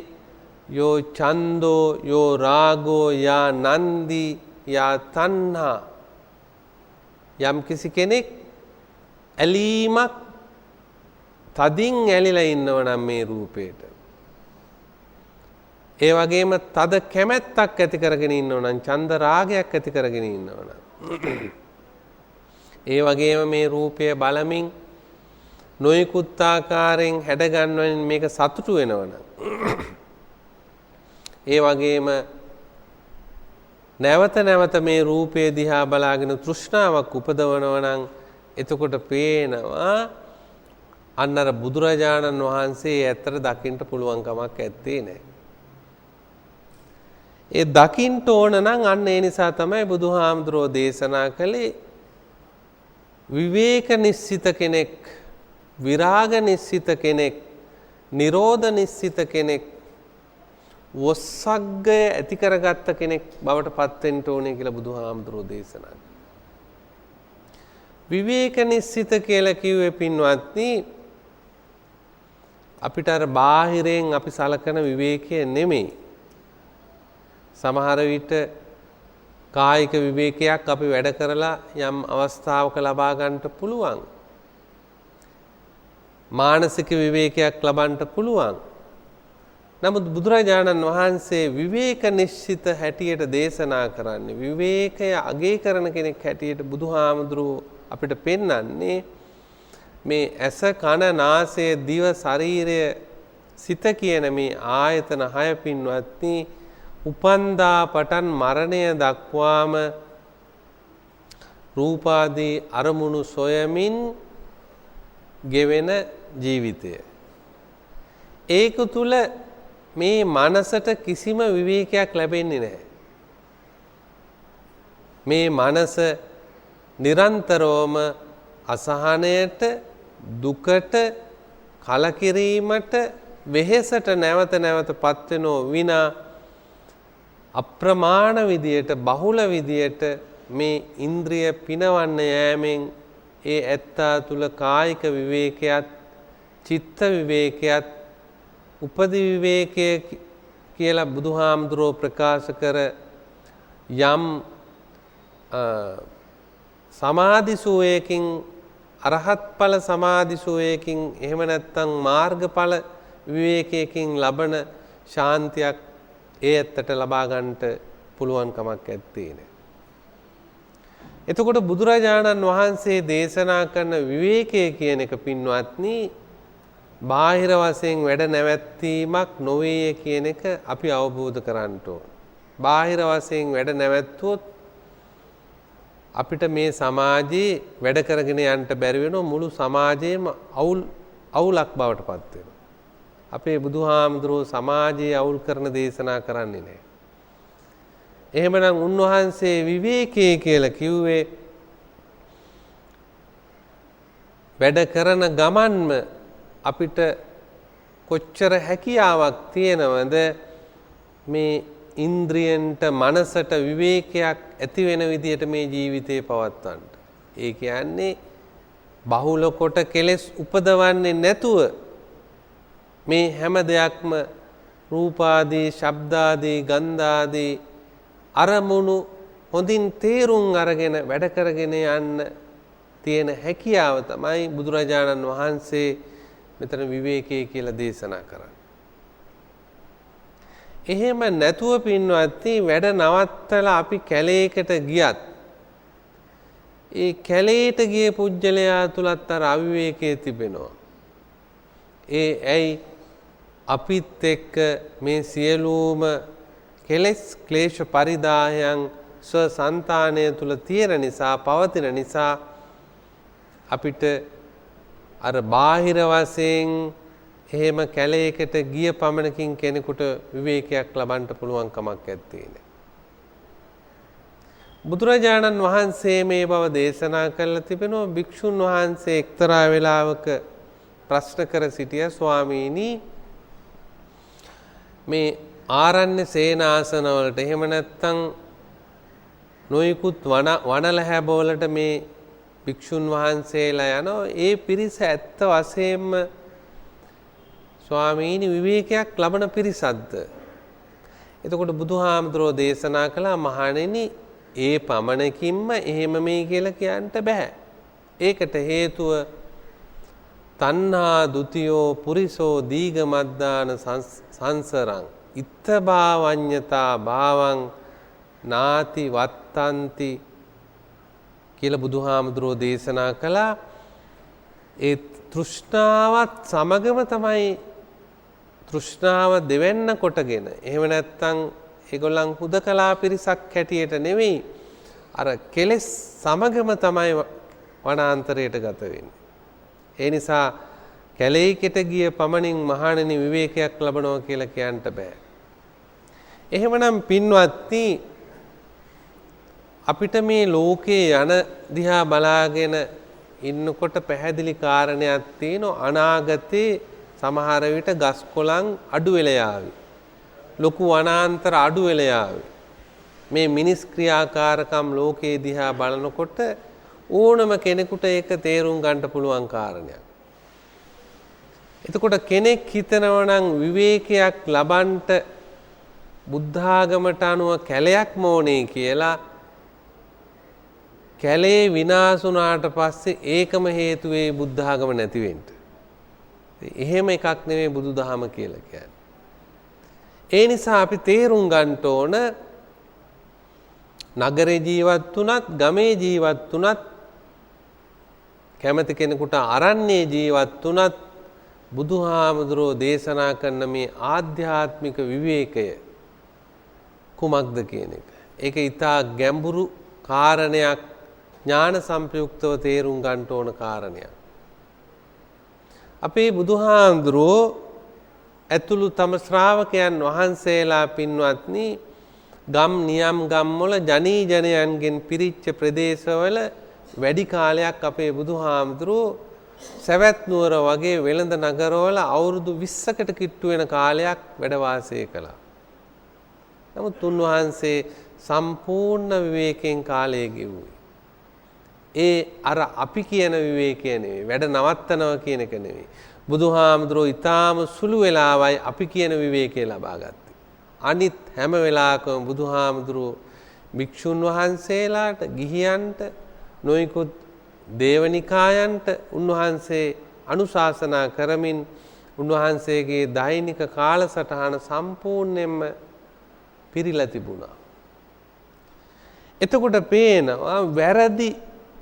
යෝ ඡන්தோ යෝ රාගෝ යා නන්දි යා තණ්හා යම් කිසි කෙනෙක් ඇලීමක් තදින් ඇලිලා ඉන්නව නම් මේ රූපේට, ඒ වගේම තද කැමැත්තක් ඇති කරගෙන ඉන්නව නම්, ඡන්ද රාගයක් ඇති කරගෙන ඉන්නව නම්, ඒ වගේම මේ රූපය බලමින් නොයෙකුත් ආකාරයෙන් හැඩ ගන්නවන මේක සතුටු වෙනව නම්, ඒ වගේම නැවත නැවත මේ රූපය දිහා බලාගෙන තෘෂ්ණාවක් උපදවනව නම් එතකොට පේනවා අන්න අර බුදුරජාණන් වහන්සේ ඇත්තට දකින්න පුළුවන් කමක් ඇත්තේ නැහැ. ඒ දකින්න ඕන නම් අන්න ඒ නිසා තමයි බුදුහාමුදුරෝ දේශනා කළේ විවේක නිස්සිත කෙනෙක්, විරාග නිස්සිත කෙනෙක්, නිරෝධ නිස්සිත කෙනෙක්, වොස්සග්ගය ඇති කරගත්ත කෙනෙක් බවට පත් වෙන්න ඕනේ කියලා බුදුහාමුදුරෝ දේශනා කළා. විවේක නිස්සිත කියලා කිව්වේ පින්වත්නි අපිට අර බාහිරයෙන් අපි සලකන විවේකය නෙමෙයි. සමහර විට කායික විවේකයක් අපි වැඩ කරලා යම් අවස්ථාවක ලබා ගන්නට පුළුවන්. මානසික විවේකයක් ලබන්න පුළුවන්. නමුත් බුදුරජාණන් වහන්සේ විවේක නිශ්චිත හැටියට දේශනා කරන්නේ විවේකය අගය කරන කෙනෙක් හැටියට බුදුහාමුදුරුවෝ අපිට පෙන්වන්නේ මේ ඇස කන නාසය දිව ශරීරය සිත කියන මේ ආයතන 6 පින්වත්නි උපන්දා පටන් මරණය දක්වාම රූපාදී අරමුණු සොයමින් ගෙවෙන ජීවිතය. ඒක තුල මේ මනසට කිසිම විවේකයක් ලැබෙන්නේ නැහැ. මේ මනස නිරන්තරවම අසහනයට දුකට කලකිරීමට වෙහෙසට නැවත නැවතපත් වෙනෝ විනා අප්‍රමාණ විදියට බහුල විදියට මේ ඉන්ද්‍රිය පිනවන්න යෑමෙන් ඒ ඇත්තා තුල කායික විවේකයක් චිත්ත විවේකයක් උපදි විවේකය කියලා බුදුහාමුදුරෝ ප්‍රකාශ කර යම් සමාධිසුවයකින් අරහත් ඵල සමාධිසුවයකින් එහෙම නැත්නම් මාර්ගඵල විවේකයකින් ලබන ශාන්තියක් ඒ ඇත්තට ලබා ගන්නට පුළුවන් කමක් ඇත්තේ නෑ. එතකොට බුදුරජාණන් වහන්සේ දේශනා කරන විවේකය කියන එක පින්වත්නි බාහිර වශයෙන් වැඩ නැවැත්වීමක් නොවේ කියන එක අපි අවබෝධ කරගන්න ඕන. බාහිර වශයෙන් වැඩ නැවැත්වුවොත් අපිට මේ සමාජයේ වැඩ කරගෙන යන්න බැරි වෙනවා මුළු සමාජයේම අවුලක් බවට පත් වෙනවා. අපේ බුදුහාමුදුරුවෝ සමාජයේ අවුල් කරන දේශනා කරන්නේ නැහැ. එහෙමනම් උන්වහන්සේ විවේකයේ කියලා කිව්වේ වැඩ කරන ගමන්ම අපිට කොච්චර හැකියාවක් තියෙනවද මේ ඉන්ද්‍රියන්ට මනසට විවේකයක් ඇති වෙන විදියට මේ ජීවිතේ පවත්වන්න. ඒ කියන්නේ බහුල කොට කෙලෙස් උපදවන්නේ නැතුව මේ හැම දෙයක්ම රූපාදී, ශබ්දාදී, ගන්ධාදී අරමුණු හොඳින් තේරුම් අරගෙන වැඩ කරගෙන යන්න තියෙන හැකියාව තමයි බුදුරජාණන් වහන්සේ මෙතන විවේකයේ කියලා දේශනා කරන්නේ. එහෙම නැතුව පින්වත්නි වැඩ නවත්තලා අපි කැලේකට ගියත් ඒ කැලේට ගිය පුජ්‍යලයා තුලත් අර අවිවේකයේ තිබෙනවා. ඇයි අපිත් එක්ක මේ සියලුම කෙලෙස් ක්ලේශ පරිදායන් ස්වසංතානය තුල තියෙන නිසා පවතින නිසා අපිට අර බාහිර වශයෙන් එහෙම කැලේකට ගිය පමණකින් කෙනෙකුට විවේකයක් ලබන්න පුළුවන් කමක් නැත්තේ නේ. බුදුරජාණන් වහන්සේ මේ බව දේශනා කළා තිබෙනවා. භික්ෂුන් වහන්සේ එක්තරා වෙලාවක ප්‍රශ්න කර සිටියා ස්වාමීනි මේ ආරණ්‍ය සේනාසන වලට එහෙම නැත්නම් නොයිකුත් වනලැහැබ වලට මේ භික්ෂුන් වහන්සේලා යනවා. ඒ පිරිස ඇත්ත වශයෙන්ම ස්වාමීනි විවේකයක් ලබන පිරිසක්ද? එතකොට බුදුහාමුදුරෝ දේශනා කළා මහණෙනි ඒ පමණකින්ම එහෙම මේ කියලා කියන්න බෑ. ඒකට හේතුව තණ්හා දුතියෝ පුරිසෝ දීගමද්දාන සංසරං ඉත්තභාවඤ්ඤතා භාවං නාති වත්තන්ති කියලා බුදුහාමුදුරෝ දේශනා කළා. ඒ තෘෂ්ණාවත් සමගම තමයි තෘෂ්ණාව දෙවෙන්න කොටගෙන එහෙම නැත්නම් ඒගොල්ලන් හුදකලා පිරිසක් හැටියට නෙවෙයි අර කෙලෙස් සමගම තමයි වනාන්තරයට ගත වෙන්නේ. ඒ නිසා කැලේකට ගිය පමණින් මහණෙනි විවේකයක් ලබනවා කියලා කියන්න බෑ. එහෙමනම් පින්වත්නි අපිට මේ ලෝකේ යන දිහා බලාගෙන ඉන්නකොට පැහැදිලි කාරණයක් තියෙනවා. අනාගතේ සමහර විට ගස් කොළන් අඩු වෙලා යාවි. ලොකු වනාන්තර අඩු වෙලා ආවේ. මේ මිනිස් ක්‍රියාකාරකම් ලෝකේ දිහා බලනකොට ඕනම කෙනෙකුට ඒක තේරුම් ගන්න පුළුවන් කාරණයක්. එතකොට කෙනෙක් හිතනවා නම් විවේකයක් ලබන්නට බුද්ධාගමට අනුව කැලයක් ඕනේ කියලා කැලේ විනාශ වුණාට පස්සේ ඒකම හේතු වේ බුද්ධාගම නැති වෙන්න. එහෙම එකක් නෙමෙයි බුදුදහම කියලා කියන්නේ. ඒ නිසා අපි තේරුම් ගන්න ඕන නගරේ ජීවත් වුණත් ගමේ ජීවත් වුණත් කැමති කෙනෙකුට අරණ්‍යයේ ජීවත් වුණත් බුදුහාමුදුරෝ දේශනා කරන මේ ආධ්‍යාත්මික විවේකය කුමක්ද කියන එක. ඒක ඊටා ගැඹුරු කාරණයක් ඥාන සම්ප්‍රයුක්තව තේරුම් ගන්න ඕන කාරණයක්. අපේ බුදුහාමුදුරෝ ඇතුළු තම ශ්‍රාවකයන් වහන්සේලා පින්වත්නි ගම් නියම් ගම්වල ජනී ජනයන්ගෙන් පිරිච්ච ප්‍රදේශවල වැඩි කාලයක් අපේ බුදුහාමුදුරෝ සවැත් නුවර වගේ වෙළඳ නගරවල අවුරුදු 20කට කිට්ටු වෙන කාලයක් වැඩ වාසය කළා. නමුත් උන්වහන්සේ සම්පූර්ණ විවේකයෙන් කාලය ගෙවුවේ. ඒ අර අපි කියන විවේකය නෙවෙයි, වැඩ නවත්තනවා කියන එක නෙවෙයි. බුදුහාමුදුරෝ ඊටාම සුළු වෙලාවයි අපි කියන විවේකය ලබා ගත්තේ. අනිත් හැම වෙලාවකම බුදුහාමුදුරෝ භික්ෂුන් වහන්සේලාට, ගිහියන්ට, නොයිකුත් දේවනිකායන්ට උන්වහන්සේ අනුශාසනා කරමින් උන්වහන්සේගේ දෛනික කාලසටහන සම්පූර්ණයෙන්ම පිරීලා තිබුණා. එතකොට පේනවා වැරදි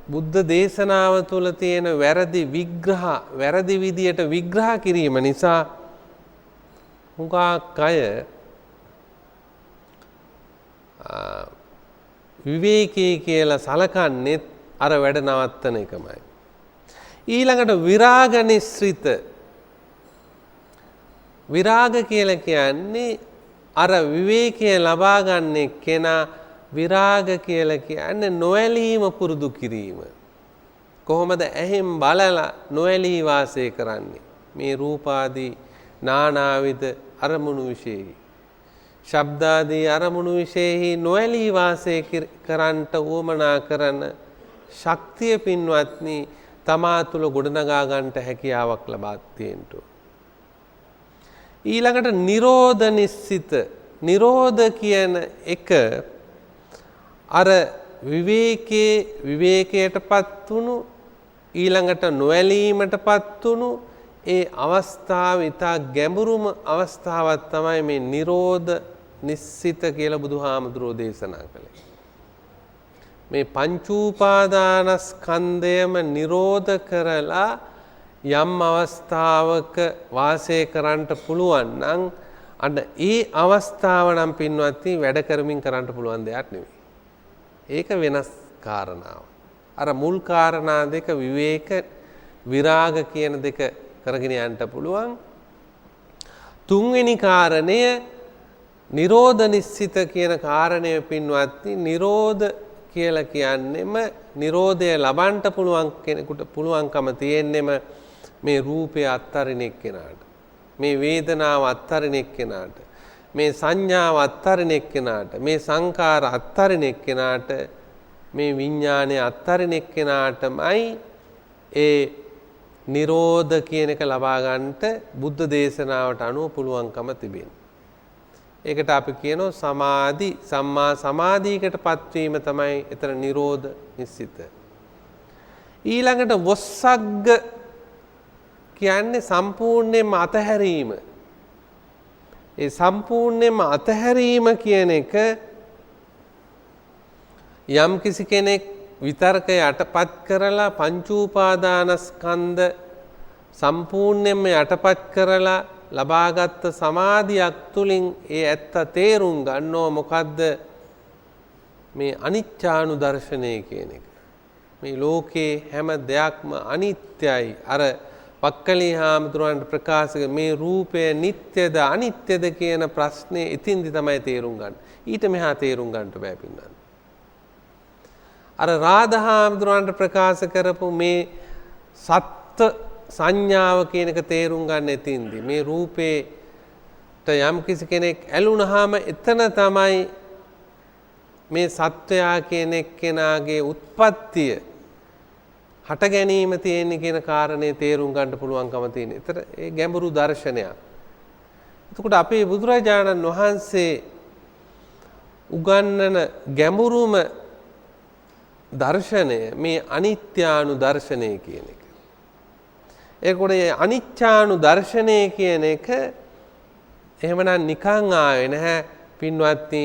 බුද්ධ දේශනාව තුළ තියෙන වැරදි විග්‍රහ, වැරදි විදියට විග්‍රහ කිරීම නිසා හුඟක් අය විවේකී කියලා සලකන්නේ අර වැඩ නවත්තන එකමයි. ඊළඟට විරාග නිස්සිත. විරාග කියලා කියන්නේ අර විවේකයේ ලබා ගන්න කෙනා. විරාග කියලා කියන්නේ නොඇලීම පුරුදු කිරීම. කොහොමද ඇහෙන් බලලා නොඇලී වාසය කරන්නේ? මේ රූපාදී නානාවිද අරමුණු විශේෂයි. ශබ්දාදී අරමුණු විශේෂයි නොඇලී වාසය කරන්නට උවමනා කරන ශක්තිය පින්වත්නි තමා තුළ ගොඩනගා ගන්නට හැකියාවක් ලබා තියෙන්න. ඊළඟට නිරෝධ නිස්සිත. නිරෝධ කියන එක අර විවේකයටපත් වුණු ඊළඟට නොඇලීමටපත් වුණු ඒ අවස්ථාව ඉතා ගැඹුරුම අවස්ථාවක් තමයි මේ නිරෝධ නිස්සිත කියලා බුදුහාමුදුරෝ දේශනා කළේ. මේ පංච උපාදානස්කන්ධයම නිරෝධ කරලා යම් අවස්ථාවක වාසය කරන්නට පුළුවන් නම් අන්න ඒ අවස්ථාව නම් පින්වත්නි වැඩ කරමින් කරන්න පුළුවන් දෙයක් නෙවෙයි. ඒක වෙනස් කාරණාවක්. අර මුල් කාරණා දෙක විවේක විරාග කියන දෙක කරගෙන යන්න පුළුවන්. තුන්වෙනි කාරණය නිරෝධ නිස්සිත කියන කාරණය පින්වත්නි නිරෝධ කියලා කියන්නෙම නිරෝධය ලබන්න පුළුවන් කෙනෙකුට පුළුවන්කම තියෙන්නෙම මේ රූපය අත්තරින එක්කෙනාට, මේ වේදනාව අත්තරින එක්කෙනාට, මේ සංඥාව අත්තරින එක්කෙනාට, මේ සංකාර අත්තරින එක්කෙනාට, මේ විඥානය අත්තරින එක්කෙනාටමයි ඒ නිරෝධ කියන එක ලබා ගන්නට බුද්ධ දේශනාවට අනුව පුළුවන්කම තිබෙනවා. ඒකට අපි කියනවා සමාධි, සම්මා සමාධියකටපත් වීම තමයි එතන නිරෝධ නිස්සිත. ඊළඟට වොස්සග්ග කියන්නේ සම්පූර්ණයෙන්ම අතහැරීම. ඒ සම්පූර්ණයෙන්ම අතහැරීම කියන එක යම් කිසි කෙනෙක් විතර්කය යටපත් කරලා පංච උපාදානස්කන්ධ සම්පූර්ණයෙන්ම යටපත් කරලා ලබාගත් සමාධියක් තුලින් ඒ ඇත්ත තේරුම් ගන්නව මොකද්ද මේ අනිච්චානුදර්ශනය කියන එක. මේ ලෝකේ හැම දෙයක්ම අනිත්‍යයි. අර පක්කලී හාමුදුරුවන්ට ප්‍රකාශ මේ රූපය නිට්ටයද අනිත්‍යද කියන ප්‍රශ්නේ ඉතින්දි තමයි තේරුම් ගන්න. ඊට මෙහා තේරුම් ගන්නට බෑ පින්නන්න. අර රාධා හාමුදුරුවන්ට ප්‍රකාශ කරපු මේ සත්ත්ව සංඥාව කියන එක තේරුම් ගන්න ඉතින්දි මේ රූපේ යම් කිසි කෙනෙක් ඇලුනහම එතන තමයි මේ සත්වයා කියන එක්කෙනාගේ උත්පත්තිය හට ගැනීම තියෙන්නේ කියන කාරණේ තේරුම් ගන්න පුළුවන්කම තියෙන. ඒතර ඒ ගැඹුරු දර්ශනයක්. එතකොට අපේ බුදුරජාණන් වහන්සේ උගන්වන ගැඹුරුම දර්ශනය මේ අනිත්‍යානු දර්ශනය කියන එක. ඒකට අනිච්චානු දර්ශනය කියන එක එහෙමනම් නිකන් ආවේ නැහැ පින්වත්නි.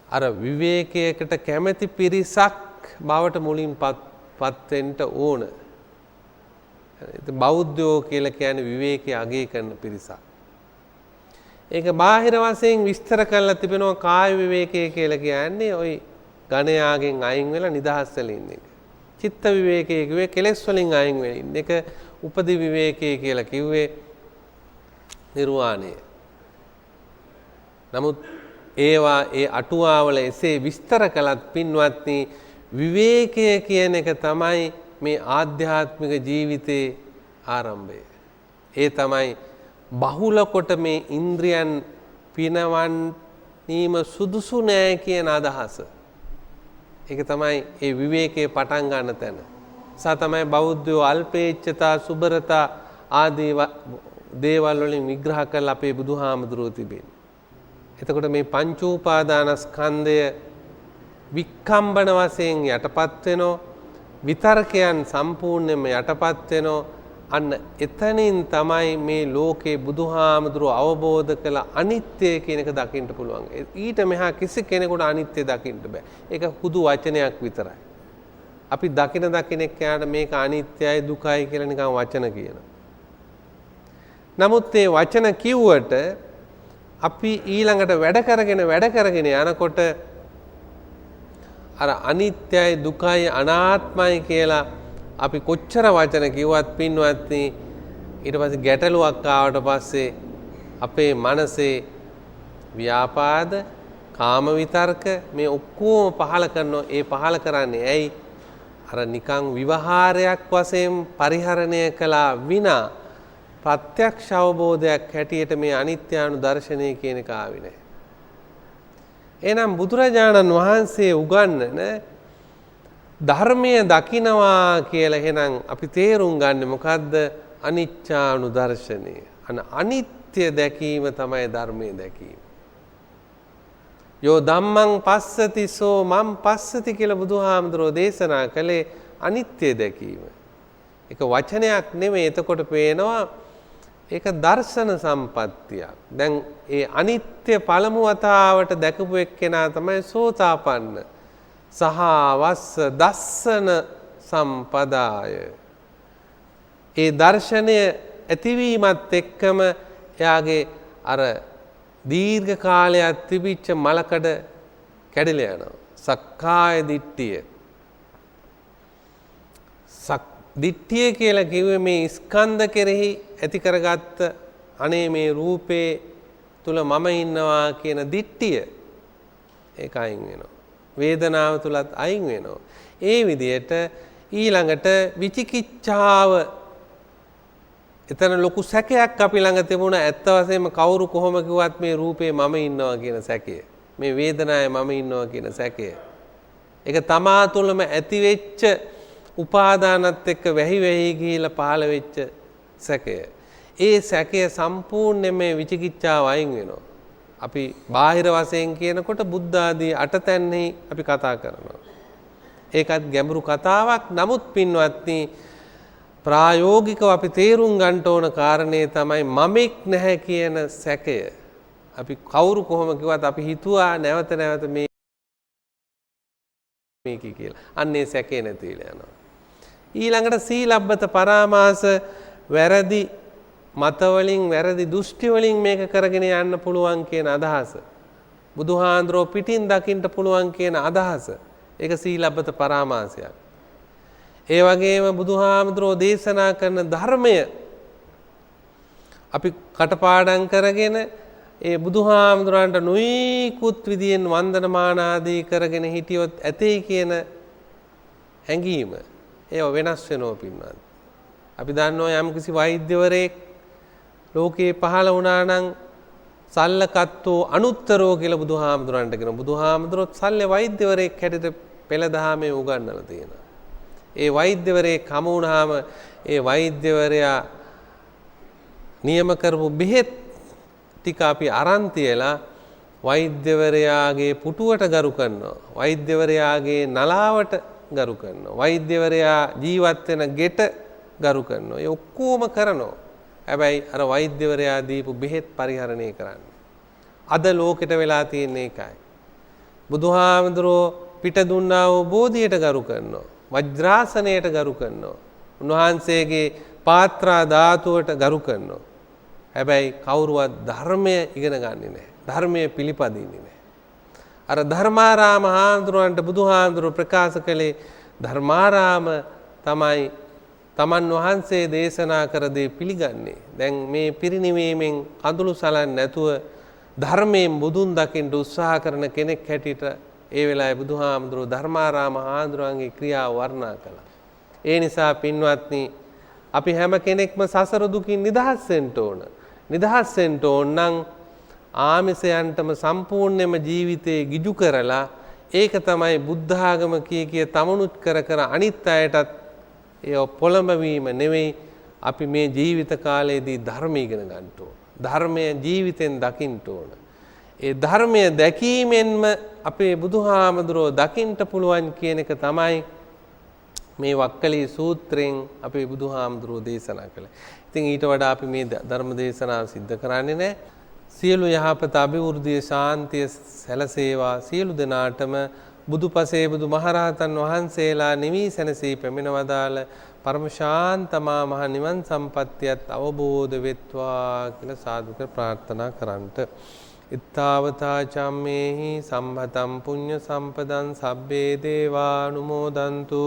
අර විවේකයකට කැමැති පිරිසක් බවට මුලින් පත් වෙන්න ඕන. බෞද්ධයෝ කියලා කියන්නේ විවේකයේ අගය කරන පිරිසක්. ඒක බාහිර වශයෙන් විස්තර කරලා තිබෙනවා කාය විවේකයේ කියලා කියන්නේ ওই ඝණයාගෙන් අයින් වෙලා නිදහස් වෙලා ඉන්න එක. චිත්ත විවේකයේ කිව්වේ කෙලෙස් වලින් අයින් වෙලා ඉන්න එක. උපදි විවේකයේ කියලා කිව්වේ නිර්වාණය. නමුත් ඒවා ඒ අටුවාවල එසේ විස්තර කළත් පින්වත්නි විවේකය කියන එක තමයි මේ ආධ්‍යාත්මික ජීවිතයේ ආරම්භය. ඒ තමයි බහුල කොට මේ ඉන්ද්‍රියන් පිනවන්නීම සුදුසු නෑ කියන අදහස. ඒක තමයි ඒ විවේකයේ පටන් ගන්න තැන. සා තමයි බෞද්ධයෝ අල්පේච්ඡතා සුබරතා ආදී දේවල් වලින් විග්‍රහ කරලා අපේ බුදුහාමුදුරුවෝ තිබෙන්නේ. එතකොට මේ පංච උපාදානස්කන්ධය වික්කම්බන වශයෙන් යටපත් වෙනෝ විතර්කයන් සම්පූර්ණයෙන්ම යටපත් වෙනෝ අන්න එතනින් තමයි මේ ලෝකේ බුදුහාමුදුරුවෝ අවබෝධ කළ අනිත්‍ය කියන එක දකින්න පුළුවන්. ඊට මෙහා කිසි කෙනෙකුට අනිත්‍ය දකින්න බෑ. ඒක හුදු වචනයක් විතරයි. අපි දකින එක්කයාට මේක අනිත්‍යයි දුකයි කියලා නිකන් වචන කියනවා. නමුත් මේ වචන කිව්වට අපි ඊළඟට වැඩ කරගෙන යනකොට අර අනිත්‍යයි දුකයි අනාත්මයි කියලා අපි කොච්චර වචන කිව්වත් පින්වත්නි ඊට පස්සේ ගැටලුවක් ආවට පස්සේ අපේ මනසේ ව්‍යාපාද කාම විතර්ක මේ ඔක්කොම පහල කරනවා. ඒ පහල කරන්නේ ඇයි? අර නිකං විවහාරයක් වශයෙන් පරිහරණය කළා විනා ප්‍රත්‍යක්ෂ අවබෝධයක් හැටියට මේ අනිත්‍යානු දර්ශනය කියන එක ආවේ නැහැ. එහෙනම් බුදුරජාණන් වහන්සේ උගන්වන ධර්මය දකිනවා කියලා එහෙනම් අපි තේරුම් ගන්න මොකද්ද? අනිච්චානු දර්ශනය. අනිත්‍ය දැකීම තමයි ධර්මයේ දැකීම. යෝ ධම්මං පස්සති සෝ මම් පස්සති කියලා බුදුහාමුදුරෝ දේශනා කළේ අනිත්‍ය දැකීම. ඒක වචනයක් නෙමෙයි. එතකොට පේනවා ඒක දර්ශන සම්පත්තියක්. දැන් ඒ අනිත්‍ය පළමු වතාවට දැකපු එක්කෙනා තමයි සෝතාපන්න. සහ වස්ස දස්සන සම්පදාය. ඒ දර්ශනය ඇතිවීමත් එක්කම එයාගේ අර දීර්ඝ කාලයක් තිබිච්ච මලකඩ කැඩිලා යනවා. සක්කාය දිට්ඨිය. දිට්ඨිය කියලා කිව්වේ මේ ස්කන්ධ කෙරෙහි ඇති කරගත්ත අනේ මේ රූපේ තුල මම ඉන්නවා කියන දිට්ඨිය ඒක අයින් වෙනවා. වේදනාව තුලත් අයින් වෙනවා. ඒ විදිහට ඊළඟට විචිකිච්ඡාව එතන ලොකු සැකයක් අපි ළඟ තිබුණා. ඇත්ත වශයෙන්ම කවුරු කොහොම කිව්වත් මේ රූපේ මම ඉන්නවා කියන සැකය. මේ වේදනාවේ මම ඉන්නවා කියන සැකය. ඒක තමා තුළම ඇති වෙච්ච උපාදානත් එක්ක වැහි ගිහිලා පහළ වෙච්ච සැකය. ඒ සැකය සම්පූර්ණයෙන් මේ විචිකිච්ඡාව අයින් වෙනවා. අපි බාහිර වශයෙන් කියනකොට බුද්ධ ආදී අටතැන්හි අපි කතා කරනවා. ඒකත් ගැඹුරු කතාවක්. නමුත් පින්වත්නි ප්‍රායෝගිකව අපි තේරුම් ගන්න ඕන කාරණේ තමයි මමෙක් නැහැ කියන සැකය. අපි කවුරු කොහොම කිව්වත් අපි හිතුවා නැවත මේක කියලා. අන්නේ සැකේ නැති වෙලා යනවා. ඊළඟට සීලබ්බත පරාමාස වැරදි මතවලින් වැරදි දෘෂ්ටි වලින් මේක කරගෙන යන්න පුළුවන් කියන අදහස. බුදුහාඳුරෝ පිටින් දකින්න පුළුවන් කියන අදහස. ඒක සීලබ්බත පරාමාසයක්. ඒ වගේම බුදුහාමුදුරෝ දේශනා කරන ධර්මය අපි කටපාඩම් කරගෙන ඒ බුදුහාමුදුරන්ට නොයිකුත් විදියෙන් වන්දනමාන ආදී කරගෙන හිටියොත් ඇතේ කියන හැඟීම ඒව වෙනස් වෙනවා පින්වත්. අපි දන්නවා යම්කිසි වෛද්‍යවරයෙක් ලෝකේ පහළ වුණා නම් සල්ලකත්තෝ අනුත්තරෝ කියලා බුදුහාමුදුරන්ට කියන බුදුහාමුදුරුවෝ සල්ලේ වෛද්‍යවරයෙක් හැටියට පෙළ දහමේ උගන්වලා තියෙනවා. ඒ වෛද්‍යවරයෙක් හමු වුණාම ඒ වෛද්‍යවරයා නියම කරපු බෙහෙත් ටික අපි අරන් තියලා වෛද්‍යවරයාගේ පුටුවට ගරු කරනවා. වෛද්‍යවරයාගේ නලාවට ගරු කරනවා. වෛද්‍යවරයා ජීවත් වෙන ගෙට ගරු කරනවා. ඒ ඔක්කොම කරනවා. හැබැයි අර වෛද්‍යවරයා දීපු බෙහෙත් පරිහරණය කරන්න. අද ලෝකෙට වෙලා තියෙන එකයි. බුදුහාමුදුරෝ පිට දුන්නා වූ බෝධියට ගරු කරනවා. වජ්‍රාසනයට ගරු කරනවා. උන්වහන්සේගේ පාත්‍රා ධාතුවට ගරු කරනවා. හැබැයි කවුරුවත් ධර්මය ඉගෙන ගන්නේ නැහැ. ධර්මය පිළිපදින්නේ නැහැ. අර ධර්මාරාම හාමුදුරුවන්ට බුදුහාමුදුරුවෝ ප්‍රකාශ කළේ ධර්මාරාම තමයි තමන් වහන්සේ දේශනා කර දේ පිළිගන්නේ. දැන් මේ පිරිනිවීමෙන් කඳුළු සලන්නේ නැතුව ධර්මයෙන් බුදුන් දකින්න උත්සාහ කරන කෙනෙක් හැටියට ඒ වෙලාවේ බුදුහාමුදුරුවෝ ධර්මාරාම හාමුදුරුවන්ගේ ක්‍රියාව වර්ණනා කළා. ඒ නිසා පින්වත්නි අපි හැම කෙනෙක්ම සසර දුකින් නිදහස් වෙන්න ඕන. නිදහස් වෙන්න ඕන නම් ආමිසයන්ටම සම්පූර්ණයෙන්ම ජීවිතේ ගිජු කරලා ඒක තමයි බුද්ධ ආගම කිය තමනුත් කර අනිත් අයටත් ඒ පොළඹවීම නෙවෙයි අපි මේ ජීවිත කාලයේදී ධර්ම ඉගෙන ගන්න ඕන. ධර්මය ජීවිතෙන් දකින්න ඕන. ඒ ධර්මය දැකීමෙන්ම අපේ බුදුහාමුදුරුවෝ දකින්න පුළුවන් කියන එක තමයි මේ වක්කලී සූත්‍රයෙන් අපේ බුදුහාමුදුරුවෝ දේශනා කළේ. ඉතින් ඊට වඩා අපි මේ ධර්ම දේශනාව සිද්ධ කරන්නේ නැහැ. සියලු යහපත අභිවෘද්ධිය ශාන්තිය සැලසේවා සියලු දෙනාටම බුදුපසේ බුදු මහරහතන් වහන්සේලා නිවී සැනසී පැමිණ වදාළ පරම ශාන්තමා මහ නිවන් සම්පත්තියත් අවබෝධ වෙත්වා කියලා සාදුක ප්‍රාර්ථනා කරන්ට. ඉත්තාවතා චම්මේහි සම්භතම් පුඤ්ඤ සම්පදං සබ්බේ දේවානුමෝදන්තු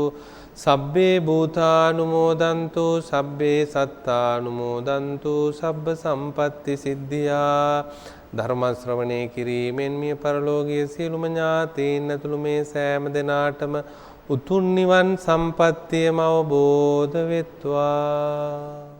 සබ්බේ භූතානුමෝදන්තු සබ්බේ සත්තානුමෝදන්තු සබ්බ සම්පත්ති සිද්ධියා ධර්ම ශ්‍රවණය කිරීමෙන් මිය පරලෝකීය සියලුම ඥාතීන් ඇතුළු මේ සෑම දෙනාටම උතුම් නිවන් සම්පත්තියම අවබෝධ වෙත්වා.